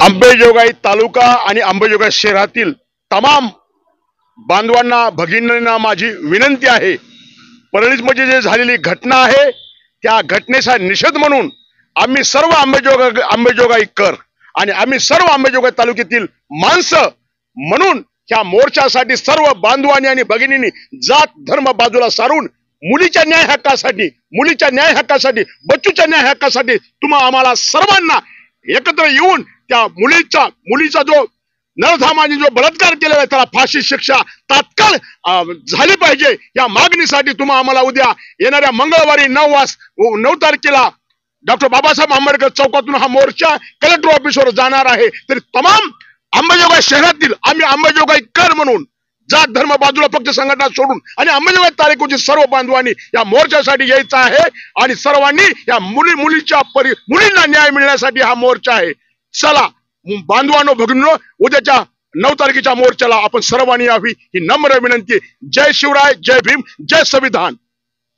अंबेजोगाई तालुका आणि अंबेजोगाई शहरातील तमाम बांधवांना भगिनींना माझी विनंती आहे। परळीमध्ये जे झालेली घटना आहे त्या घटनेचा निषेध म्हणून आम्ही सर्व अंबेजोगाईकर आणि आम्ही सर्व अंबेजोगाई तालुक्यातील माणसं म्हणून ह्या मोर्चासाठी सर्व बांधवांनी आणि भगिनींनी जात धर्म बाजूला सारून मुलीच्या न्याय हक्कासाठी बच्चूच्या न्याय हक्कासाठी तुम्हा आम्हाला सर्वांना एकत्र येऊन त्या मुलीचा जो नरधामाने जो बलात्कार केलेला आहे त्याला फाशी शिक्षा तात्काळ झाली पाहिजे या मागणीसाठी तुम्हा आम्हाला उद्या येणाऱ्या मंगळवारी 9 तारखेला डॉक्टर बाबासाहेब आंबेडकर चौकातून हा मोर्चा कलेक्टर ऑफिसवर जाणार आहे। तरी तमाम अंबेजोगाई शहरातील आम्ही अंबेजोगाईकर म्हणून जात धर्म बाजूला फक्त संघटना सोडून आणि अंबेजोगाई तालुक्यातील सर्व बांधवांनी या मोर्चासाठी यायचं आहे आणि सर्वांनी या मुलींना न्याय मिळण्यासाठी हा मोर्चा आहे। चला बांधवांनो भगिनींनो, उद्याच्या 9 तारखेच्या मोर्चाला आपण सर्वांनी यावी ही नम्र विनंती। जय शिवराय, जय भीम, जय संविधान।